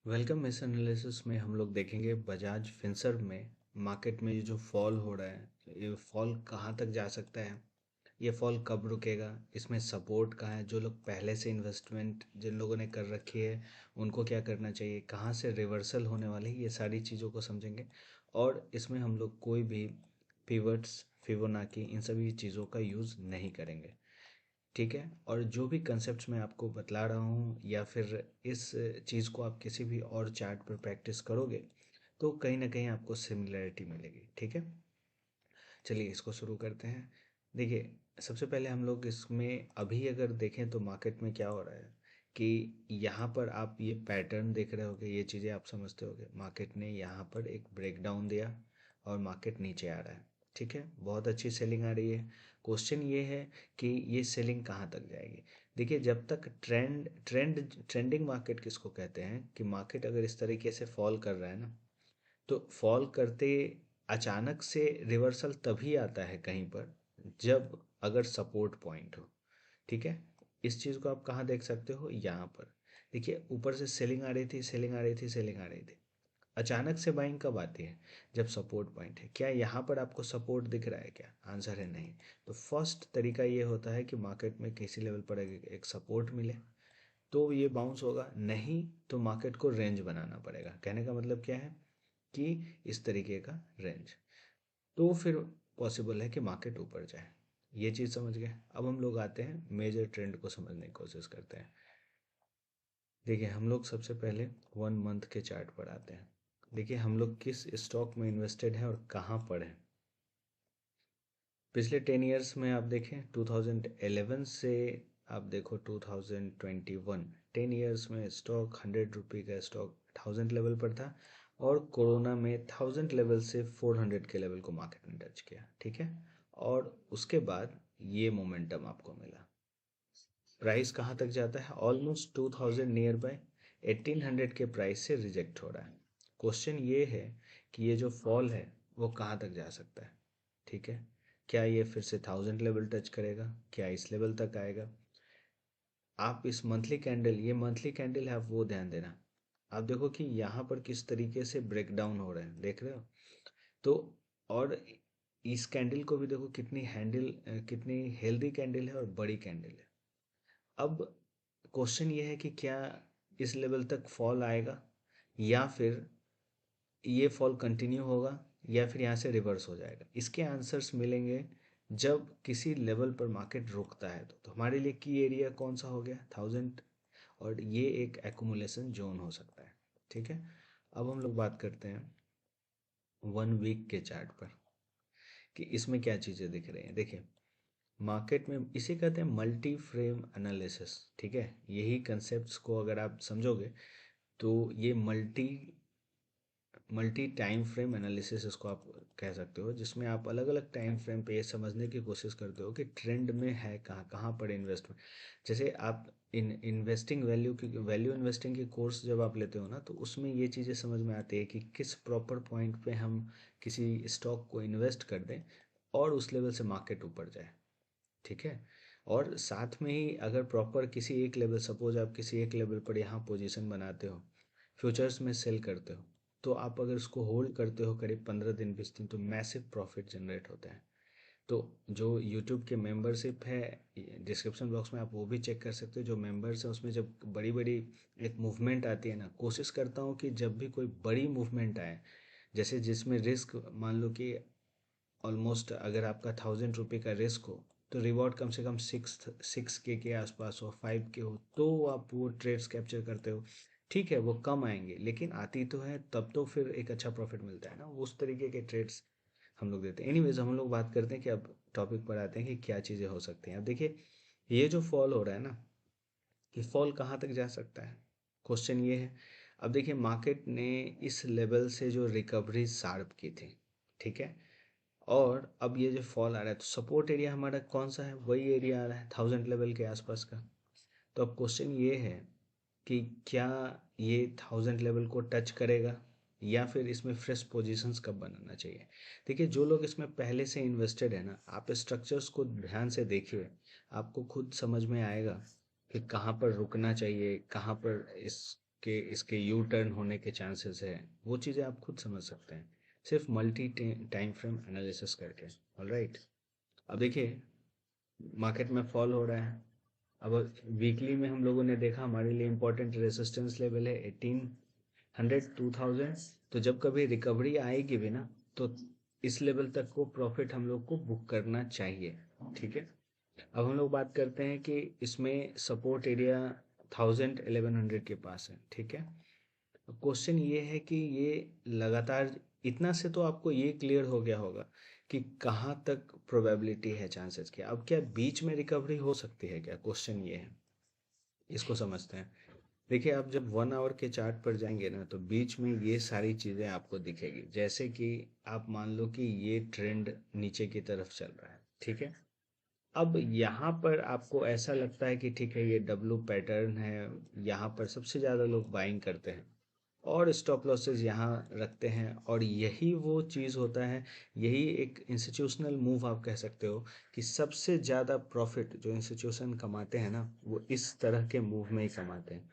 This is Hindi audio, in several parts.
वेलकम। इस एनालिसिस में हम लोग देखेंगे बजाज फिनसर्व में मार्केट में ये जो फॉल हो रहा है, ये फॉल कहाँ तक जा सकता है, ये फॉल कब रुकेगा, इसमें सपोर्ट कहाँ है, जो लोग पहले से इन्वेस्टमेंट जिन लोगों ने कर रखी है उनको क्या करना चाहिए, कहाँ से रिवर्सल होने वाली है, ये सारी चीज़ों को समझेंगे। और इसमें हम लोग कोई भी पिवट्स, फिबोनाची, इन सभी चीज़ों का यूज़ नहीं करेंगे। ठीक है। और जो भी कंसेप्ट मैं आपको बतला रहा हूँ या फिर इस चीज़ को आप किसी भी और चार्ट पर प्रैक्टिस करोगे तो कहीं ना कहीं आपको सिमिलैरिटी मिलेगी। ठीक है, चलिए इसको शुरू करते हैं। देखिए, सबसे पहले हम लोग इसमें अभी अगर देखें तो मार्केट में क्या हो रहा है कि यहाँ पर आप ये पैटर्न देख रहे होगे, ये चीज़ें आप समझते होगे। मार्केट ने यहाँ पर एक ब्रेकडाउन दिया और मार्केट नीचे आ रहा है। ठीक है, बहुत अच्छी सेलिंग आ रही है। क्वेश्चन ये है कि ये सेलिंग कहाँ तक जाएगी। देखिए, जब तक ट्रेंडिंग मार्केट किसको कहते हैं कि मार्केट अगर इस तरीके से फॉल कर रहा है ना, तो फॉल करते अचानक से रिवर्सल तभी आता है कहीं पर जब अगर सपोर्ट पॉइंट हो। ठीक है, इस चीज़ को आप कहाँ देख सकते हो, यहाँ पर देखिए। ऊपर से सेलिंग आ रही थी, सेलिंग आ रही थी, सेलिंग आ रही थी। अचानक से बाइंग कब आती है, जब सपोर्ट पॉइंट है। क्या यहाँ पर आपको सपोर्ट दिख रहा है क्या? आंसर है नहीं। तो फर्स्ट तरीका ये होता है कि मार्केट में किसी लेवल पर एक सपोर्ट मिले तो ये बाउंस होगा, नहीं तो मार्केट को रेंज बनाना पड़ेगा। कहने का मतलब क्या है कि इस तरीके का रेंज, तो फिर पॉसिबल है कि मार्केट ऊपर जाए। ये चीज़ समझ गए। अब हम लोग आते हैं मेजर ट्रेंड को समझने की कोशिश करते हैं। देखिए, हम लोग सबसे पहले 1 मंथ के चार्ट पर आते हैं। देखिए, हम लोग किस स्टॉक में इन्वेस्टेड हैं और कहाँ पर हैं। पिछले 10 ईयर्स में आप देखें, 2011 से आप देखो 2021, 10 ईयर्स में स्टॉक 100 रुपये का स्टॉक 1000 लेवल पर था और कोरोना में 1000 लेवल से 400 के लेवल को मार्केट ने टच किया। ठीक है, और उसके बाद ये मोमेंटम आपको मिला। प्राइस कहाँ तक जाता है, ऑलमोस्ट 2000 नियर बाय 1800 के प्राइस से रिजेक्ट हो रहा है। क्वेश्चन ये है कि ये जो फॉल है वो कहाँ तक जा सकता है। ठीक है, क्या ये फिर से 1000 लेवल टच करेगा, क्या इस लेवल तक आएगा। आप इस मंथली कैंडल, ये मंथली कैंडल है, आप वो ध्यान देना। आप देखो कि यहाँ पर किस तरीके से ब्रेक डाउन हो रहे हैं, देख रहे हो। तो और इस कैंडल को भी देखो, कितनी हेल्दी कैंडल है और बड़ी कैंडल है। अब क्वेश्चन ये है कि क्या इस लेवल तक फॉल आएगा या फिर ये फॉल कंटिन्यू होगा या फिर यहाँ से रिवर्स हो जाएगा। इसके आंसर्स मिलेंगे जब किसी लेवल पर मार्केट रुकता है। तो हमारे लिए की एरिया कौन सा हो गया, 1000, और ये एक एकुमुलेशन जोन हो सकता है। ठीक है, अब हम लोग बात करते हैं 1 वीक के चार्ट पर कि इसमें क्या चीज़ें दिख रही हैं। देखिए, मार्केट में इसे कहते हैं मल्टी फ्रेम एनालिसिस। ठीक है, यही कंसेप्ट्स को अगर आप समझोगे तो ये multi multi time frame analysis इसको आप कह सकते हो, जिसमें आप अलग अलग टाइम फ्रेम पे ये समझने की कोशिश करते हो कि ट्रेंड में है कहाँ कहाँ पर इन्वेस्टमेंट। जैसे आप इन्वेस्टिंग वैल्यू इन्वेस्टिंग की कोर्स जब आप लेते हो ना, तो उसमें ये चीज़ें समझ में आती है कि किस प्रॉपर पॉइंट पे हम किसी स्टॉक को इन्वेस्ट कर दें और उस लेवल से मार्केट ऊपर जाए। ठीक है, और साथ में ही अगर प्रॉपर किसी एक लेवल, सपोज आप किसी एक लेवल पर यहाँ पोजीशन बनाते हो, फ्यूचर्स में सेल करते हो, तो आप अगर उसको होल्ड करते हो करीब 15 दिन 20 दिन, तो मैसिव प्रॉफिट जनरेट होता है। तो जो यूट्यूब के मेंबरशिप है, डिस्क्रिप्शन बॉक्स में आप वो भी चेक कर सकते हो। जो मेंबर्स हैं उसमें जब बड़ी बड़ी एक मूवमेंट आती है ना, कोशिश करता हूँ कि जब भी कोई बड़ी मूवमेंट आए, जैसे जिसमें रिस्क मान लो कि ऑलमोस्ट अगर आपका 1000 रुपये का रिस्क हो, तो रिवॉर्ड कम से कम 6 के आसपास हो, 5 के हो, तो आप वो ट्रेड्स कैप्चर करते हो। ठीक है, वो कम आएंगे लेकिन आती तो है, तब तो फिर एक अच्छा प्रॉफिट मिलता है ना। उस तरीके के ट्रेड्स हम लोग देते हैं। एनीवेज, हम लोग बात करते हैं कि अब टॉपिक पर आते हैं कि क्या चीज़ें हो सकती हैं। अब देखिए, ये जो फॉल हो रहा है ना, ये फॉल कहाँ तक जा सकता है, क्वेश्चन ये है। अब देखिए, मार्केट ने इस लेवल से जो रिकवरी शार्प की थी, ठीक है, और अब ये जो फॉल आ रहा है, तो सपोर्ट एरिया हमारा कौन सा है, वही एरिया आ रहा है 1000 लेवल के आसपास का। तो अब क्वेश्चन ये है कि क्या ये 1000 लेवल को टच करेगा या फिर इसमें फ्रेश पोजीशंस कब बनाना चाहिए। देखिए, जो लोग इसमें पहले से इन्वेस्टेड है ना, आप स्ट्रक्चर्स को ध्यान से देखिए, आपको खुद समझ में आएगा कि कहाँ पर रुकना चाहिए, कहाँ पर इस के इसके यू टर्न होने के चांसेस है, वो चीज़ें आप खुद समझ सकते हैं सिर्फ मल्टी टाइम फ्रेम एनालिसिस करके। ऑलराइट, अब देखिए मार्केट में फॉल हो रहा है। अब वीकली में हम लोगों ने देखा हमारे लिए इम्पोर्टेंट रेजिस्टेंस लेवल है 1800 2000। तो जब कभी रिकवरी आएगी भी ना, तो इस लेवल तक को प्रॉफिट हम लोग को बुक करना चाहिए। ठीक है, अब हम लोग बात करते हैं कि इसमें सपोर्ट एरिया 1000 1100 के पास है। ठीक है, क्वेश्चन ये है कि ये लगातार इतना से तो आपको ये क्लियर हो गया होगा कि कहाँ तक प्रोबेबिलिटी है चांसेस की। अब क्या बीच में रिकवरी हो सकती है क्या, क्वेश्चन ये है, इसको समझते हैं। देखिए आप जब 1 आवर के चार्ट पर जाएंगे ना, तो बीच में ये सारी चीज़ें आपको दिखेगी। जैसे कि आप मान लो कि ये ट्रेंड नीचे की तरफ चल रहा है। ठीक है, अब यहाँ पर आपको ऐसा लगता है कि ठीक है ये डब्लू पैटर्न है, यहाँ पर सबसे ज़्यादा लोग बाइंग करते हैं और स्टॉप लॉसेस यहाँ रखते हैं। और यही वो चीज़ होता है, यही एक इंस्टीट्यूशनल मूव आप कह सकते हो कि सबसे ज़्यादा प्रॉफिट जो इंस्टीट्यूशन कमाते हैं ना, वो इस तरह के मूव में ही कमाते हैं।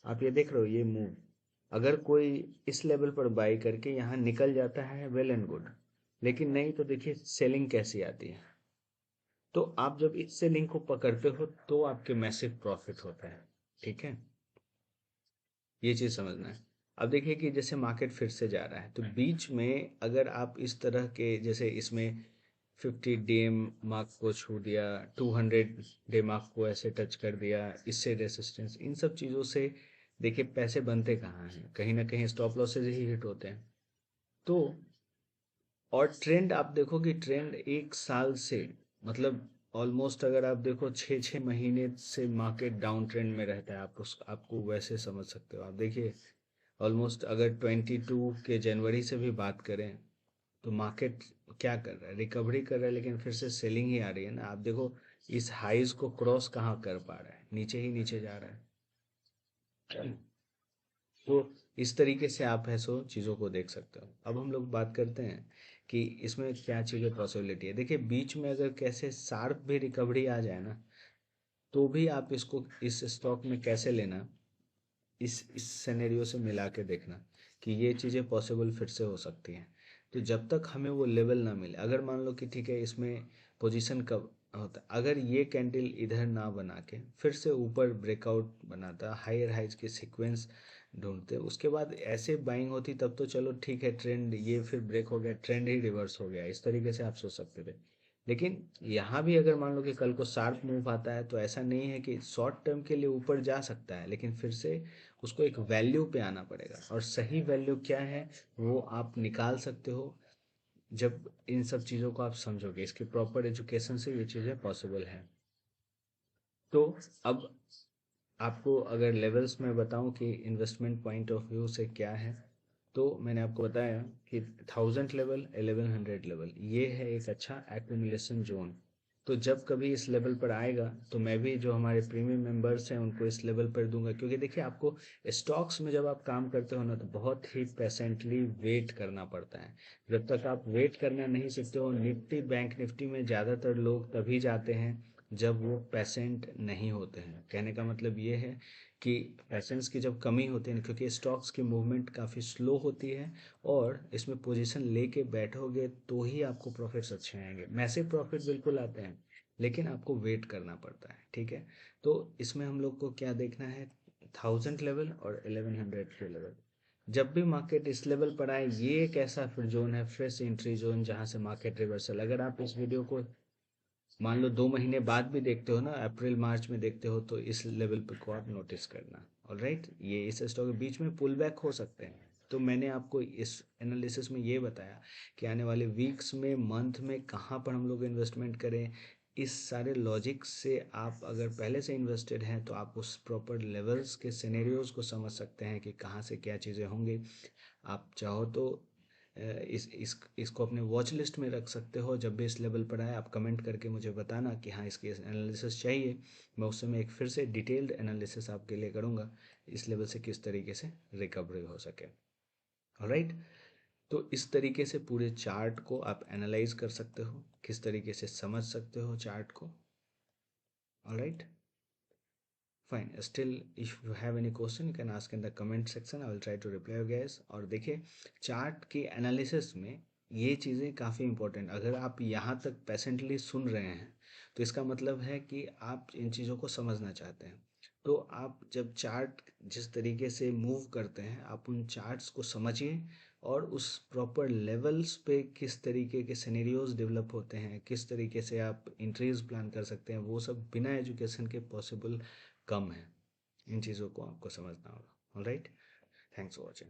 आप ये देख रहे हो ये मूव, अगर कोई इस लेवल पर बाई करके यहाँ निकल जाता है, वेल एंड गुड, लेकिन नहीं तो देखिए सेलिंग कैसी आती है। तो आप जब इस सेलिंग को पकड़ते हो तो आपके मैसिव प्रॉफिट होता है। ठीक है, ये चीज़ समझना है। अब देखिए कि जैसे मार्केट फिर से जा रहा है, तो बीच में अगर आप इस तरह के, जैसे इसमें 50 डीएम मार्क को छू दिया, 200 डे मार्क को ऐसे टच कर दिया, इससे रेसिस्टेंस, इन सब चीज़ों से देखिए पैसे बनते कहाँ हैं, कहीं ना कहीं स्टॉप लॉसेज ही हिट होते हैं। तो और ट्रेंड आप देखो कि ट्रेंड 1 साल से, मतलब ऑलमोस्ट अगर आप देखो 6 6 महीने से मार्केट डाउन ट्रेंड में रहता है। आप उस आपको वैसे समझ सकते हो। आप देखिए ऑलमोस्ट अगर 22 के जनवरी से भी बात करें, तो मार्केट क्या कर रहा है, रिकवरी कर रहा है, लेकिन फिर से सेलिंग ही आ रही है ना। आप देखो इस हाइज को क्रॉस कहाँ कर पा रहा है, नीचे ही नीचे जा रहा है। तो इस तरीके से आप ऐसो चीज़ों को देख सकते हो। अब हम लोग बात करते हैं कि इसमें क्या चीज़ें पॉसिबिलिटी है। देखिए बीच में अगर कैसे शार्प भी रिकवरी आ जाए ना, तो भी आप इसको इस स्टॉक में कैसे लेना, इस सिनेरियो से मिला के देखना कि ये चीज़ें पॉसिबल फिर से हो सकती हैं। तो जब तक हमें वो लेवल ना मिले, अगर मान लो कि ठीक है इसमें पोजीशन कब होता है, अगर ये कैंडल इधर ना बना के फिर से ऊपर ब्रेकआउट बनाता, हायर हाइज के सीक्वेंस ढूंढते, उसके बाद ऐसे बाइंग होती, तब तो चलो ठीक है, ट्रेंड ये फिर ब्रेक हो गया, ट्रेंड ही रिवर्स हो गया, इस तरीके से आप सोच सकते थे। लेकिन यहाँ भी अगर मान लो कि कल को शार्प मूव आता है, तो ऐसा नहीं है कि शॉर्ट टर्म के लिए ऊपर जा सकता है, लेकिन फिर से उसको एक वैल्यू पे आना पड़ेगा। और सही वैल्यू क्या है वो आप निकाल सकते हो जब इन सब चीज़ों को आप समझोगे। इसके प्रॉपर एजुकेशन से ये चीज़ें पॉसिबल हैं। तो अब आपको अगर लेवल्स में बताऊं कि इन्वेस्टमेंट पॉइंट ऑफ व्यू से क्या है, तो मैंने आपको बताया कि 1000 लेवल 1100 लेवल ये है एक अच्छा एक्यूमुलेशन जोन। तो जब कभी इस लेवल पर आएगा, तो मैं भी जो हमारे प्रीमियम मेंबर्स हैं उनको इस लेवल पर दूंगा। क्योंकि देखिए आपको स्टॉक्स में जब आप काम करते हो ना, तो बहुत ही पेशेंटली वेट करना पड़ता है। जब तक आप वेट करना नहीं सीखते हो, निफ्टी बैंक निफ्टी में ज़्यादातर लोग तभी जाते हैं जब वो पेशेंट नहीं होते हैं। कहने का मतलब ये है कि पेशेंस की जब कमी होती है, क्योंकि स्टॉक्स की मूवमेंट काफ़ी स्लो होती है, और इसमें पोजीशन लेके बैठोगे तो ही आपको प्रॉफिट्स अच्छे आएंगे। मैसिव प्रॉफिट बिल्कुल आते हैं, लेकिन आपको वेट करना पड़ता है। ठीक है, तो इसमें हम लोग को क्या देखना है, 1000 लेवल और 1100 के लेवल। जब भी मार्केट इस लेवल पर आए, ये एक ऐसा फिर जोन है, फ्रेश एंट्री जोन, जहां से मार्केट रिवर्सल। अगर आप इस वीडियो को मान लो 2 महीने बाद भी देखते हो ना, अप्रैल मार्च में देखते हो, तो इस लेवल पर को आप नोटिस करना। ऑलराइट, ये इस स्टॉक के बीच में पुल बैक हो सकते हैं। तो मैंने आपको इस एनालिसिस में ये बताया कि आने वाले वीक्स में, मंथ में कहाँ पर हम लोग इन्वेस्टमेंट करें। इस सारे लॉजिक से आप अगर पहले से इन्वेस्टेड हैं, तो आप उस प्रॉपर लेवल्स के सिनेरियोज को समझ सकते हैं कि कहाँ से क्या चीज़ें होंगी। आप चाहो तो इसको अपने वॉच लिस्ट में रख सकते हो। जब भी इस लेवल पर आए, आप कमेंट करके मुझे बताना कि हाँ इसकी एनालिसिस चाहिए। मैं उस समय एक फिर से डिटेल्ड एनालिसिस आपके लिए करूँगा, इस लेवल से किस तरीके से रिकवरी हो सके। ऑलराइट, तो इस तरीके से पूरे चार्ट को आप एनालाइज कर सकते हो, किस तरीके से समझ सकते हो चार्ट को। Alright, fine, still if you have any question you can ask in the comment section, I will try to reply you guys. और देखिए, चार्ट के एनालिसिस में ये चीज़ें काफ़ी इंपॉर्टेंट, अगर आप यहाँ तक पेशेंटली सुन रहे हैं तो इसका मतलब है कि आप इन चीज़ों को समझना चाहते हैं। तो आप जब चार्ट जिस तरीके से मूव करते हैं, आप उन चार्ट्स को समझिए और उस प्रॉपर लेवल्स पे किस तरीके के सिनेरियोज डेवलप होते हैं, किस तरीके से आप इंट्रीज प्लान कर सकते हैं, वो सब बिना एजुकेशन के पॉसिबल कम है। इन चीज़ों को आपको समझना होगा। Alright, thanks for watching.